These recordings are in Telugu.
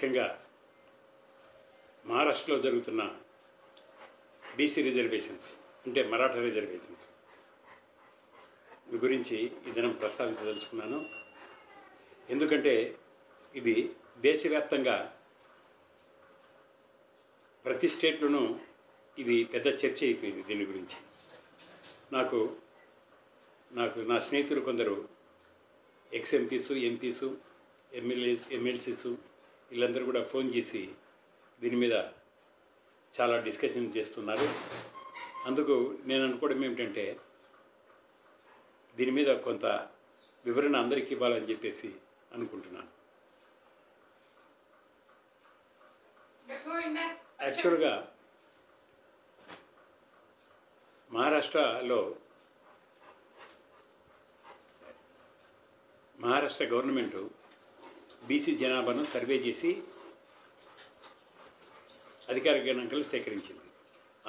ముఖ్యంగా మహారాష్ట్రలో జరుగుతున్న బీసీ రిజర్వేషన్స్ అంటే మరాఠా రిజర్వేషన్స్ గురించి ఈ దినం ప్రస్తావించదలుచుకున్నాను. ఎందుకంటే ఇది దేశవ్యాప్తంగా ప్రతి స్టేట్లోనూ ఇది పెద్ద చర్చ అయిపోయింది. దీని గురించి నాకు నా స్నేహితులు కొందరు ఎక్స్ఎంపీసు, ఎంపీసు, ఎమ్మెల్సీసు వీళ్ళందరూ కూడా ఫోన్ చేసి దీని మీద చాలా డిస్కషన్ చేస్తున్నారు. అందుకు నేను అనుకోవడం ఏమిటంటే దీని మీద కొంత వివరణ అందరికీ ఇవ్వాలని చెప్పేసి అనుకుంటున్నాను. యాక్చువల్గా మహారాష్ట్ర గవర్నమెంటు బీసీ జనాభాను సర్వే చేసి అధికారిక గణాంకాలు సేకరించింది.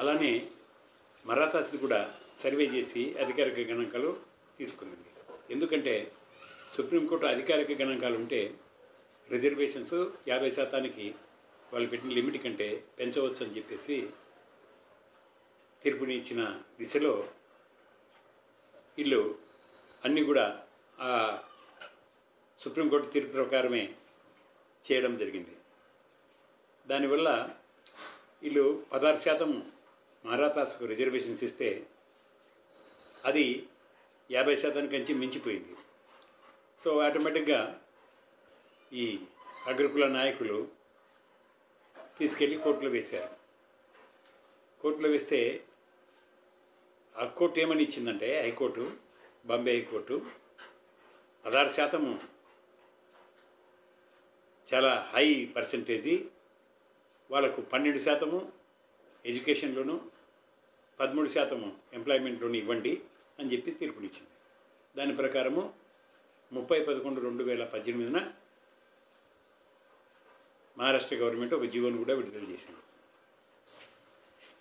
అలానే మరాఠాస్ది కూడా సర్వే చేసి అధికారిక గణాంకాలు తీసుకుంది. ఎందుకంటే సుప్రీంకోర్టు అధికారిక గణాంకాలు ఉంటే రిజర్వేషన్స్ 50% వాళ్ళు పెట్టిన లిమిట్ కంటే పెంచవచ్చు అని చెప్పేసి తీర్పుని ఇచ్చిన దిశలో వీళ్ళు అన్నీ కూడా ఆ సుప్రీంకోర్టు తీర్పు ప్రకారమే చేయడం జరిగింది. దానివల్ల వీళ్ళు 16% మరాఠాస్కు రిజర్వేషన్స్ ఇస్తే అది 50% కంచి మించిపోయింది. సో ఆటోమేటిక్గా ఈ అగ్రకుల నాయకులు తీసుకెళ్ళి కోర్టులో వేశారు. కోర్టులో వేస్తే ఆ కోర్టు ఏమని ఇచ్చిందంటే హైకోర్టు, బాంబే హైకోర్టు 16% చాలా హై పర్సంటేజీ, వాళ్ళకు 12% ఎడ్యుకేషన్లోను 13% ఎంప్లాయ్మెంట్లోను ఇవ్వండి అని చెప్పి తీర్పునిచ్చింది. దాని ప్రకారము 30/11/2018 మహారాష్ట్ర గవర్నమెంట్ ఒక జీవోను కూడా విడుదల చేసింది.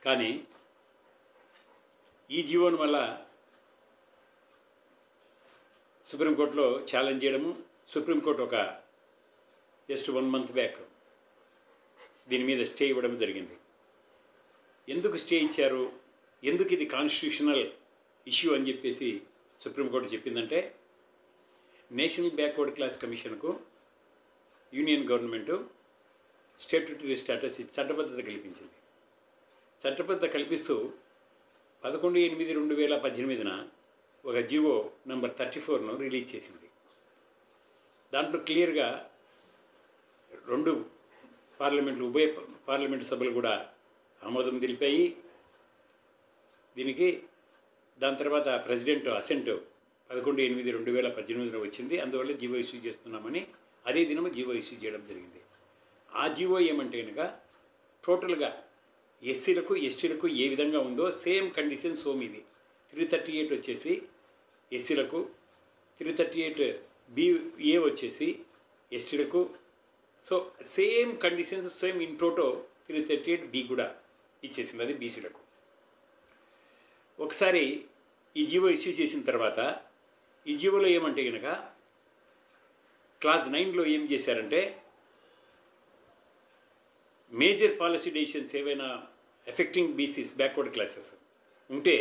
కానీ ఈ జీవోను వల్ల సుప్రీంకోర్టులో ఛాలెంజ్ చేయడము, సుప్రీంకోర్టు ఒక జస్ట్ 1 month బ్యాక్ దీని మీద స్టే ఇవ్వడం జరిగింది. ఎందుకు స్టే ఇచ్చారు, ఎందుకు ఇది కాన్స్టిట్యూషనల్ ఇష్యూ అని చెప్పేసి సుప్రీంకోర్టు చెప్పిందంటే నేషనల్ బ్యాక్వర్డ్ క్లాస్ కమిషన్కు యూనియన్ గవర్నమెంటు స్టాట్యూటరీ స్టేటస్ చట్టబద్ధత కల్పించింది. చట్టబద్ధత కల్పిస్తూ 11/8/2018 ఒక జీవో నంబర్ 34ను రిలీజ్ చేసింది. దాంట్లో క్లియర్గా 2 పార్లమెంట్లు, ఉభయ పార్లమెంటు సభలు కూడా ఆమోదం తెలిపాయి దీనికి. దాని తర్వాత ప్రెసిడెంట్ అసెంట్ 11/8/2018 వచ్చింది. అందువల్ల జీవో ఇష్యూ చేస్తున్నామని అదే దినము జీవో ఇష్యూ చేయడం జరిగింది. ఆ జీవో ఏమంటే కనుక టోటల్గా ఎస్సీలకు ఎస్టీలకు ఏ విధంగా ఉందో సేమ్ కండిషన్స్ హోమ్ ఇది. 338 వచ్చేసి ఎస్సీలకు, 338BA వచ్చేసి ఎస్టీలకు. So same conditions same in toto 338B కూడా ఇచ్చేసింది, అది బీసీలకు. ఒకసారి ఈ జీవో ఇష్యూ చేసిన తర్వాత ఈ జీవోలో ఏమంటే కనుక క్లాస్ 9లో ఏం చేశారంటే మేజర్ పాలసీ డెసిషన్స్ ఏవైనా ఎఫెక్టింగ్ బీసీస్ బ్యాక్వర్డ్ క్లాసెస్ ఉంటే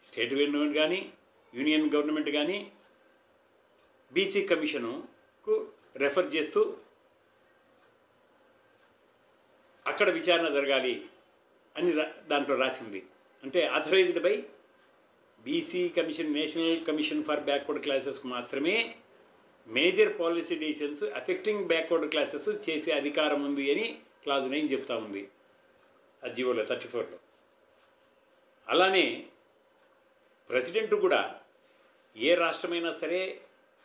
స్టేట్ గవర్నమెంట్ కానీ యూనియన్ గవర్నమెంట్ కానీ బీసీ కమిషనుకు రెఫర్ చేస్తూ అక్కడ విచారణ జరగాలి అని దాంట్లో రాసి ఉంది. అంటే authorized by BC commission, national commission for backward క్లాసెస్కు మాత్రమే major policy decisions affecting backward classes చేసే అధికారం ఉంది అని క్లాజ్ 9 చెప్తా ఉంది ఆ జీవోలో 34లో. అలానే ప్రెసిడెంట్ కూడా ఏ రాష్ట్రమైనా సరే,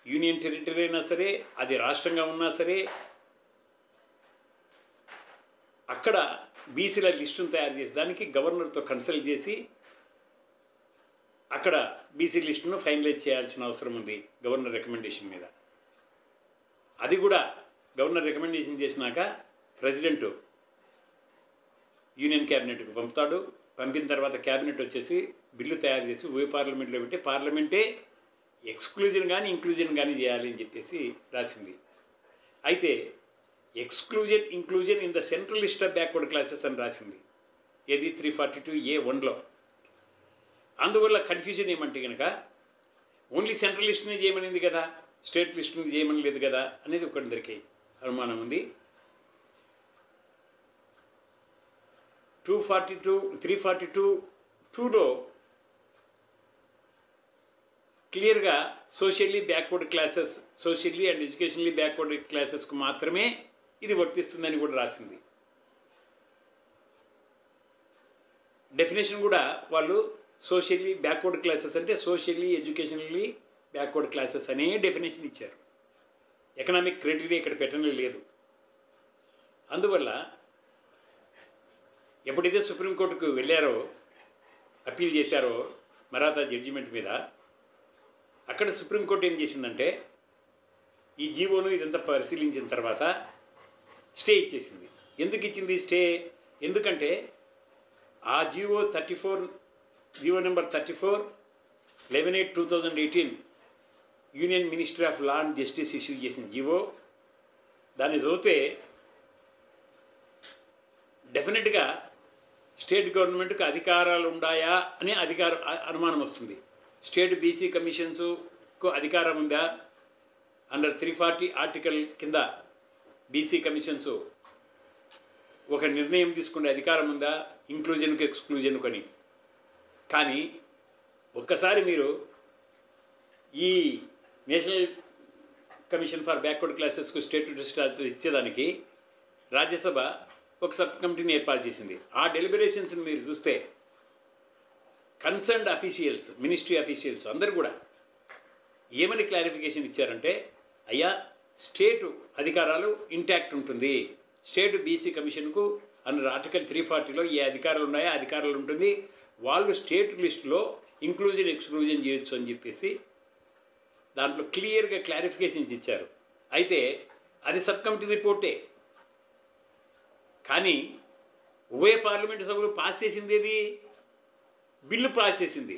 యూనియన్ టెరిటరీ అయినా సరే, అది రాష్ట్రంగా ఉన్నా సరే, అక్కడ బీసీల లిస్టును తయారు చేసి దానికి గవర్నర్తో కన్సల్ట్ చేసి అక్కడ బీసీ లిస్టును ఫైనలైజ్ చేయాల్సిన అవసరం ఉంది గవర్నర్ రికమెండేషన్ మీద. అది కూడా గవర్నర్ రికమెండేషన్ చేసినాక ప్రెసిడెంట్ యూనియన్ క్యాబినెట్కి పంపుతాడు. పంపిన తర్వాత క్యాబినెట్ వచ్చేసి బిల్లు తయారు చేసి ఉభయ పార్లమెంట్లో పెట్టి పార్లమెంటే ఎక్స్క్లూజన్ కానీ ఇంక్లూజన్ కానీ చేయాలి అని చెప్పేసి రాసింది. అయితే exclusion inclusion in the central list of backward classes అని రాసింది. ఏది 342A(1)లో. అందువల్ల కన్ఫ్యూజన్ ఏమంటే కనుక ఓన్లీ సెంట్రల్ లిస్ట్ని చేయమనింది కదా, స్టేట్ లిస్ట్ని చేయమని లేదు కదా అనేది ఒకరిద్దరికి అనుమానం ఉంది. 342(2)లో క్లియర్గా socially backward classes, socially and educationally backward క్లాసెస్కు మాత్రమే ఇది వర్తిస్తుందని కూడా రాసింది. డెఫినేషన్ కూడా వాళ్ళు సోషల్లీ బ్యాక్వర్డ్ క్లాసెస్ అంటే సోషల్లీ ఎడ్యుకేషనల్లీ బ్యాక్వర్డ్ క్లాసెస్ అనే డెఫినేషన్ ఇచ్చారు. ఎకనామిక్ క్రైటీరియా ఇక్కడ పెట్టడం లేదు. అందువల్ల ఎప్పుడైతే సుప్రీంకోర్టుకు వెళ్ళారో, అప్పీల్ చేశారో మరాఠా జడ్జిమెంట్ మీద, అక్కడ సుప్రీంకోర్టు ఏం చేసిందంటే ఈ జీవోను ఇదంతా పరిశీలించిన తర్వాత స్టే ఇచ్చేసింది. ఎందుకు ఇచ్చింది స్టే? ఎందుకంటే ఆ GO number 34 11/8/2018 union ministry of law and justice issue చేసిన జీవో, దాన్ని చదివితే డెఫినెట్గా స్టేట్ గవర్నమెంట్కి అధికారాలు ఉన్నాయా అనే అనుమానం వస్తుంది. స్టేట్ బీసీ కమిషన్స్కు అధికారం ఉందా? అండర్ 340 ఆర్టికల్ కింద బీసీ కమిషన్స్ ఒక నిర్ణయం తీసుకునే అధికారం ఉందా ఇంక్లూజన్కు ఎక్స్క్లూజన్కు అని? కానీ ఒక్కసారి మీరు ఈ నేషనల్ కమిషన్ ఫర్ బ్యాక్వర్డ్ క్లాసెస్కు స్టేట్ ఇచ్చేదానికి రాజ్యసభ ఒక సబ్ కమిటీని ఏర్పాటు చేసింది. ఆ డెలిబరేషన్స్ని మీరు చూస్తే కన్సర్న్డ్ అఫీషియల్స్, మినిస్ట్రీ అఫీషియల్స్ అందరు కూడా ఏమని క్లారిఫికేషన్ ఇచ్చారంటే, అయ్యా స్టేటు అధికారాలు ఇంటాక్ట్ ఉంటుంది, స్టేట్ బీసీ కమిషన్కు అండర్ ఆర్టికల్ 340లో ఏ అధికారాలు ఉన్నాయో అధికారాలు ఉంటుంది, వాళ్ళు స్టేట్ లిస్టులో ఇంక్లూజన్ ఎక్స్క్లూజన్ చేయొచ్చు అని చెప్పేసి దాంట్లో క్లియర్గా క్లారిఫికేషన్స్ ఇచ్చారు. అయితే అది సబ్ కమిటీ రిపోర్టే. కానీ ఉభయ పార్లమెంటు సభ్యులు పాస్ చేసింది ఏది? బిల్లు పాస్ చేసింది.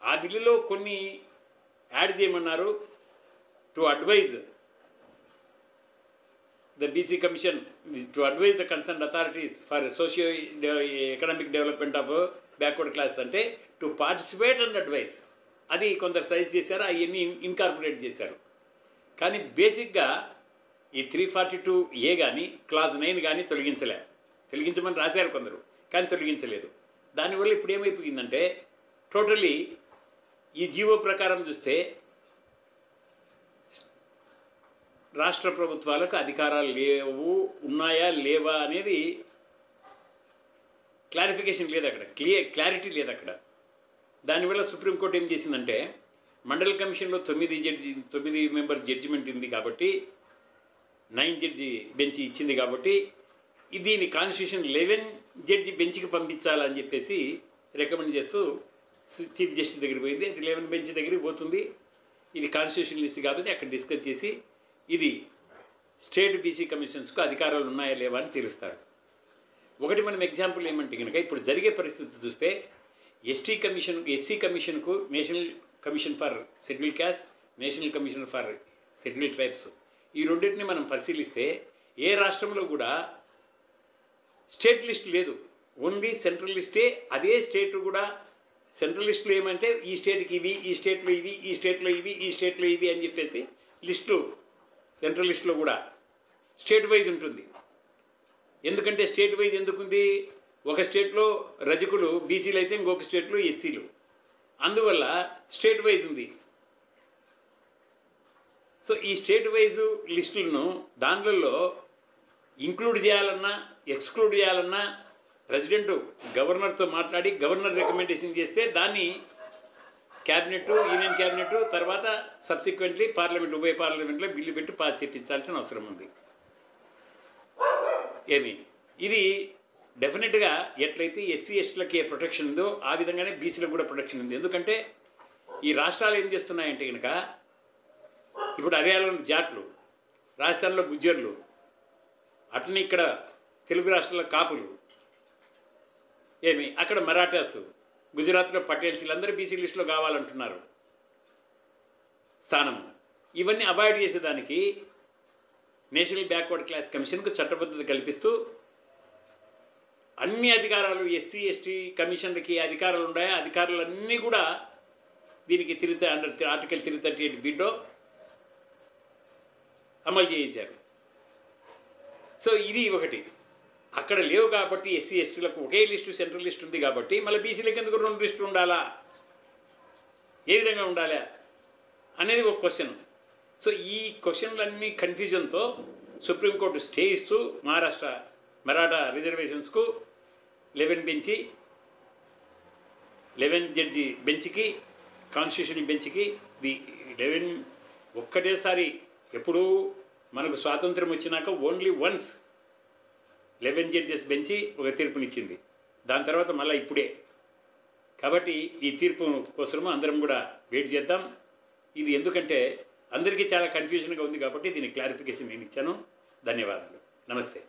ఆ బిల్లులో కొన్ని యాడ్ చేయమన్నారు. To advise the BC commission to advise the concerned authorities for socio economic development of backward class అంటే టు పార్టిసిపేట్ అండ్ అడ్వైజ్. అది కొందరు సజెస్ట్ చేశారు, అవన్నీ ఇన్కార్పొరేట్ చేశారు. కానీ బేసిక్గా ఈ 342A కానీ క్లాజ్ 9 కానీ తొలగించమని రాశారు కొందరు, కానీ తొలగించలేదు. దానివల్ల ఇప్పుడు ఏమైపోయిందంటే టోటలీ ఈ జీవో ప్రకారం చూస్తే రాష్ట్ర ప్రభుత్వాలకు అధికారాలు ఉన్నాయా లేవా అనేది క్లారిఫికేషన్ లేదు, అక్కడ క్లారిటీ లేదు అక్కడ. దానివల్ల సుప్రీంకోర్టు ఏం చేసిందంటే మండల్ కమిషన్లో 9 మెంబర్ జడ్జిమెంట్ ఉంది కాబట్టి 9 జడ్జి బెంచ్ ఇచ్చింది కాబట్టి దీన్ని కాన్స్టిట్యూషన్ 11 జడ్జి బెంచ్కి పంపించాలని చెప్పేసి రికమెండ్ చేస్తూ చీఫ్ జస్టిస్ దగ్గరికి పోయింది. అది 11 బెంచ్ దగ్గరికి పోతుంది. ఇది కాన్స్టిట్యూషన్ లిస్ట్ కాబట్టి అక్కడ డిస్కస్ చేసి ఇది స్టేట్ బీసీ కమిషన్స్కు అధికారాలు ఉన్నాయా లేవా అని తెలుస్తారు. ఒకటి మనం ఎగ్జాంపుల్ ఏమంటే కనుక ఇప్పుడు జరిగే పరిస్థితి చూస్తే ఎస్సీ కమిషన్కు national commission for schedule caste, national commission for schedule tribes, ఈ రెండింటిని మనం పరిశీలిస్తే ఏ రాష్ట్రంలో కూడా స్టేట్ లిస్ట్ లేదు, ఓన్లీ సెంట్రల్ లిస్టే. అదే స్టేట్ కూడా సెంట్రల్ లిస్టులో ఏమంటే ఈ స్టేట్కి ఇవి, ఈ స్టేట్లో ఇవి, ఈ స్టేట్లో ఇవి, ఈ స్టేట్లో ఇవి అని చెప్పేసి లిస్టు సెంట్రల్ లిస్టులో కూడా స్టేట్ వైజ్ ఉంటుంది. ఎందుకంటే స్టేట్ వైజ్ ఎందుకుంది? ఒక స్టేట్లో రజకులు బీసీలు అయితే ఇంకొక స్టేట్లో ఎస్సీలు, అందువల్ల స్టేట్ వైజ్ ఉంది. సో ఈ స్టేట్ వైజు లిస్టులను దానిలో ఇంక్లూడ్ చేయాలన్నా ఎక్స్క్లూడ్ చేయాలన్నా ప్రెసిడెంట్ గవర్నర్తో మాట్లాడి గవర్నర్ రికమెండేషన్ చేస్తే దాన్ని క్యాబినెట్, యూనియన్ క్యాబినెట్ తర్వాత సబ్సిక్వెంట్లీ పార్లమెంట్, ఉభయ పార్లమెంట్లో బిల్లు పెట్టి పాస్ చేయించాల్సిన అవసరం ఉంది. ఇది డెఫినెట్గా ఎట్లయితే ఎస్సీ ఎస్టీలకి ఏ ప్రొటెక్షన్ ఉందో ఆ విధంగానే బీసీలకు కూడా ప్రొటెక్షన్ ఉంది. ఎందుకంటే ఈ రాష్ట్రాలు ఏం చేస్తున్నాయంటే కనుక ఇప్పుడు హర్యానాలో జాట్లు, రాజస్థాన్లో గుజ్జర్లు, అట్లనే ఇక్కడ తెలుగు రాష్ట్రాల్లో కాపులు, అక్కడ మరాఠాసు, గుజరాత్లో పటేల్స్, వీళ్ళందరూ బీసీ లిస్టులో కావాలంటున్నారు స్థానం. ఇవన్నీ అవాయిడ్ చేసేదానికి నేషనల్ బ్యాక్వర్డ్ క్లాస్ కమిషన్కు చట్టబద్ధత కల్పిస్తూ అన్ని అధికారాలు ఎస్సీ ఎస్టీ కమిషన్లకి అధికారాలు ఉన్నాయి. అధికారులన్నీ కూడా దీనికి అండర్ ఆర్టికల్ 338(b)లో అమలు చేయించారు. సో ఇది ఒకటి. అక్కడ లేవు కాబట్టి ఎస్సీ ఎస్టీలకు ఒకే లిస్టు సెంట్రల్ లిస్ట్ ఉంది కాబట్టి మళ్ళీ బీసీలకు ఎందుకు 2 లిస్టులు ఉండాలా, ఏ విధంగా ఉండాలా అనేది ఒక క్వశ్చన్. సో ఈ క్వశ్చన్లన్నీ కన్ఫ్యూజన్తో సుప్రీంకోర్టు స్టే ఇస్తూ మహారాష్ట్ర మరాఠా రిజర్వేషన్స్కు 11 జడ్జి బెంచ్కి, కాన్స్టిట్యూషన్ బెంచ్కి 11 ఒక్కటేసారి ఎప్పుడూ మనకు స్వాతంత్రం వచ్చినాక ఓన్లీ వన్స్ 11 జడ్జెస్ బెంచి ఒక తీర్పునిచ్చింది. దాని తర్వాత మళ్ళీ ఇప్పుడే. కాబట్టి ఈ తీర్పు కోసము అందరం కూడా వెయిట్ చేద్దాం. ఇది ఎందుకంటే అందరికీ చాలా కన్ఫ్యూజన్గా ఉంది కాబట్టి దీని క్లారిఫికేషన్ నేను ఇచ్చాను. ధన్యవాదాలు. నమస్తే.